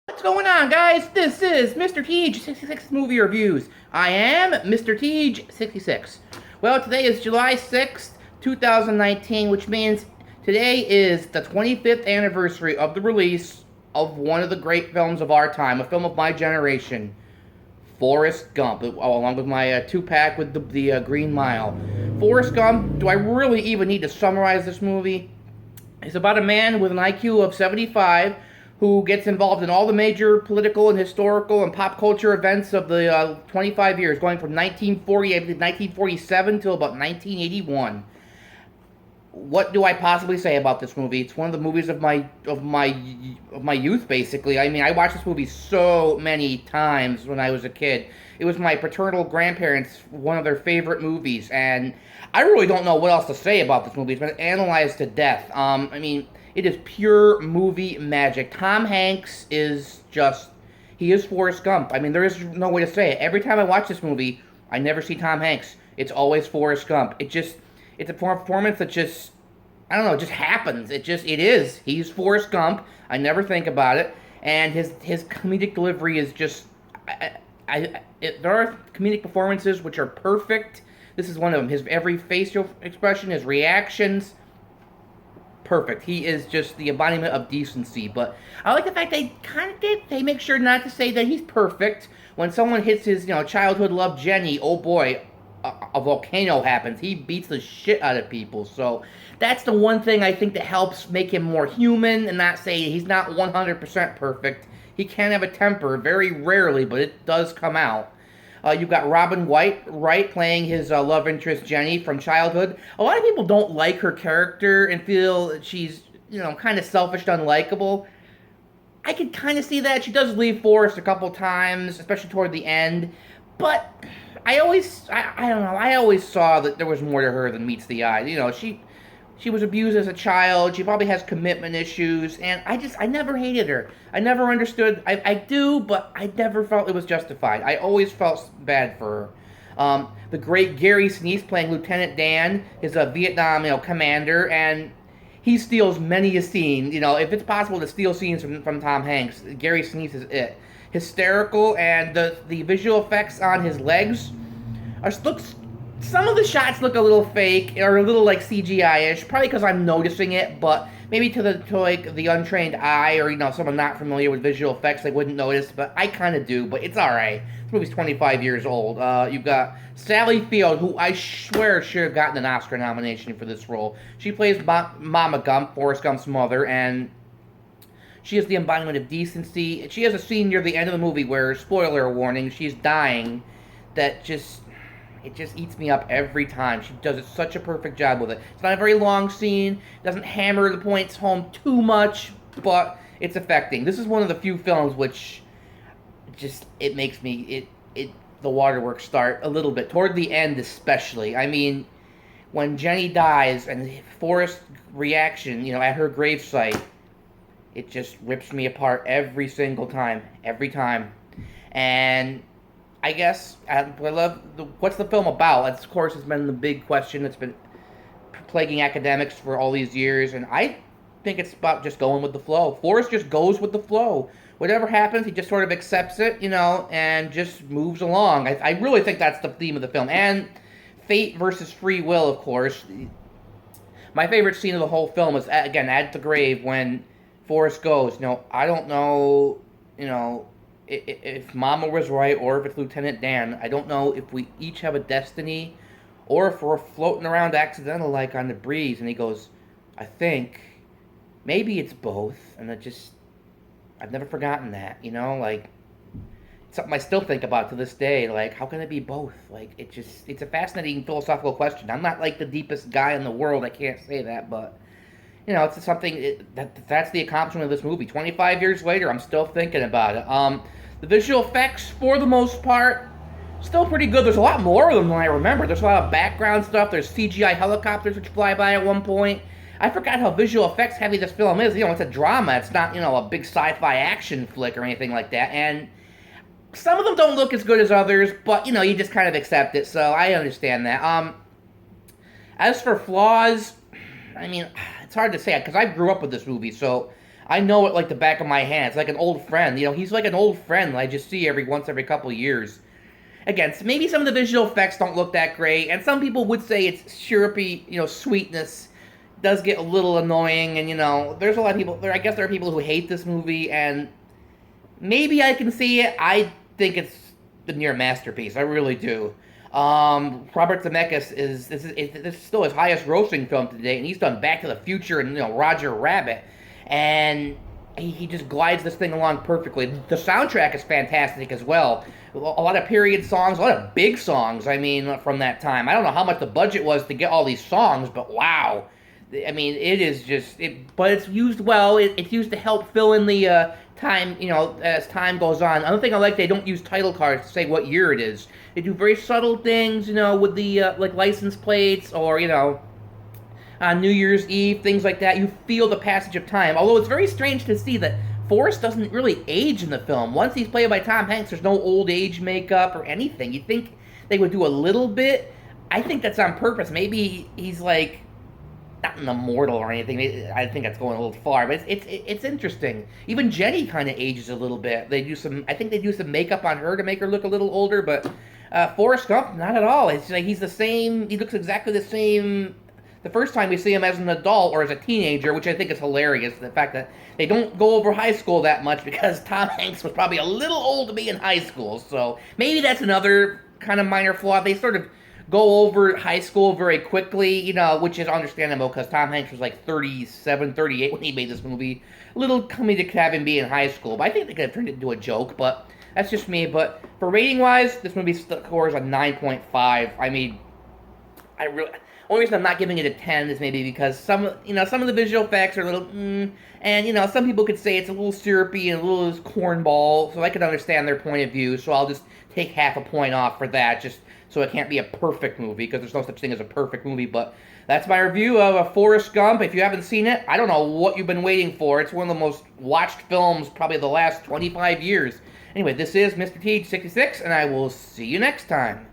What's going on, guys? This is Mr. Teej 66 Movie Reviews. I am Mr. Teej 66. Well, today is July 6th, 2019, which means today is the 25th anniversary of the release of one of the great films of our time, a film of my generation, Forrest Gump, along with my two-pack with the Green Mile. Forrest Gump, do I really even need to summarize this movie? It's about a man with an IQ of 75 who gets involved in all the major political and historical and pop culture events of the 25 years, going from 1948 to 1947 till about 1981. What do I possibly say about this movie? It's one of the movies of my youth, basically. I mean, I watched this movie so many times when I was a kid. It was my paternal grandparents' one of their favorite movies, and I really don't know what else to say about this movie. It's been analyzed to death. I mean, it is pure movie magic. Tom Hanks is just, he is Forrest Gump. I mean, there is no way to say it. Every time I watch this movie, I never see Tom Hanks. It's always Forrest Gump. It's a performance that just, I don't know, it just happens. It is. He's Forrest Gump. I never think about it. And his comedic delivery is just, there are comedic performances which are perfect. This is one of them. His every facial expression, his reactions, perfect. He is just the embodiment of decency. But I like the fact they make sure not to say that he's perfect. When someone hits his childhood love Jenny, oh boy, a volcano happens. He beats the shit out of people. So that's the one thing I think that helps make him more human and not say he's not 100% perfect. He can have a temper, very rarely, but it does come out. You've got Robin Wright playing his love interest Jenny from childhood. A lot of people don't like her character and feel that she's, kind of selfish, unlikable. I could kind of see that. She does leave Forrest a couple times, especially toward the end. But I don't know, I always saw that there was more to her than meets the eye. She was abused as a child. She probably has commitment issues, and I never hated her. I never understood. I do, but I never felt it was justified. I always felt bad for her. The great Gary Sinise playing Lieutenant Dan, his Vietnam, commander, and he steals many a scene. If it's possible to steal scenes from Tom Hanks, Gary Sinise is it. Hysterical, and the visual effects on his legs looks. Some of the shots look a little fake or a little like CGI-ish, probably because I'm noticing it, but maybe to the untrained eye or someone not familiar with visual effects, they wouldn't notice, but I kind of do, but it's alright. This movie's 25 years old. You've got Sally Field, who I swear should have gotten an Oscar nomination for this role. She plays Mama Gump, Forrest Gump's mother, and she is the embodiment of decency. She has a scene near the end of the movie where, spoiler warning, she's dying, that it just eats me up every time. She does such a perfect job with it. It's not a very long scene, doesn't hammer the points home too much, but it's affecting. This is one of the few films which it makes me, the waterworks start a little bit, toward the end especially. I mean, when Jenny dies and Forrest's reaction, at her gravesite, it just rips me apart every single time. Every time. And I guess I love what's the film about? Of course, has been the big question that's been plaguing academics for all these years, and I think it's about just going with the flow. Forrest just goes with the flow. Whatever happens, he just sort of accepts it, and just moves along. I really think that's the theme of the film, and fate versus free will, of course. My favorite scene of the whole film is again at the grave when Forrest goes. I don't know, if Mama was right or if it's Lieutenant Dan. I don't know if we each have a destiny or if we're floating around accidental like on the breeze. And he goes, I think maybe it's both. And I've never forgotten that, like it's something I still think about to this day. Like, how can it be both? Like, it's a fascinating philosophical question. I'm not like the deepest guy in the world. I can't say that, but it's something that's the accomplishment of this movie. 25 years later, I'm still thinking about it. The visual effects, for the most part, still pretty good. There's a lot more of them than I remember. There's a lot of background stuff. There's CGI helicopters which fly by at one point. I forgot how visual effects heavy this film is. It's a drama. It's not, a big sci-fi action flick or anything like that. And some of them don't look as good as others, but, you just kind of accept it. So I understand that. As for flaws, I mean, it's hard to say because I grew up with this movie, so I know it like the back of my hand. It's like an old friend. He's like an old friend I just see every couple of years. Again, maybe some of the visual effects don't look that great, and some people would say it's syrupy, sweetness does get a little annoying, and there's a lot of people. I guess there are people who hate this movie, and maybe I can see it. I think it's the near masterpiece. I really do. Robert Zemeckis this is still his highest grossing film to date, and he's done Back to the Future and Roger Rabbit, and he just glides this thing along perfectly. The soundtrack is fantastic as well. A lot of period songs, a lot of big songs. I mean, from that time. I don't know how much the budget was to get all these songs, but wow. I mean, it is just but it's used well. It's used to help fill in the time, as time goes on. Another thing I like, they don't use title cards to say what year it is. They do very subtle things, with the like license plates or on New Year's Eve, things like that. You feel the passage of time. Although it's very strange to see that Forrest doesn't really age in the film. Once he's played by Tom Hanks, there's no old age makeup or anything. You'd think they would do a little bit. I think that's on purpose. Maybe he's like not an immortal or anything. I think that's going a little far, but it's interesting. Even Jenny kind of ages a little bit. I think they do some makeup on her to make her look a little older, but Forrest Gump, not at all. It's like he's the same. He looks exactly the same the first time we see him as an adult or as a teenager, which I think is hilarious. The fact that they don't go over high school that much because Tom Hanks was probably a little old to be in high school. So maybe that's another kind of minor flaw. They sort of go over high school very quickly, which is understandable because Tom Hanks was like 37, 38 when he made this movie. A little comedic to have him be in high school, but I think they could have turned it into a joke, but that's just me. But for rating-wise, this movie scores a 9.5. I mean, only reason I'm not giving it a 10 is maybe because some of the visual effects are a little, and some people could say it's a little syrupy and a little cornball, so I could understand their point of view, so I'll just take half a point off for that, just so it can't be a perfect movie, because there's no such thing as a perfect movie, but that's my review of Forrest Gump. If you haven't seen it, I don't know what you've been waiting for. It's one of the most watched films probably the last 25 years. Anyway, this is Mr. T 66, and I will see you next time.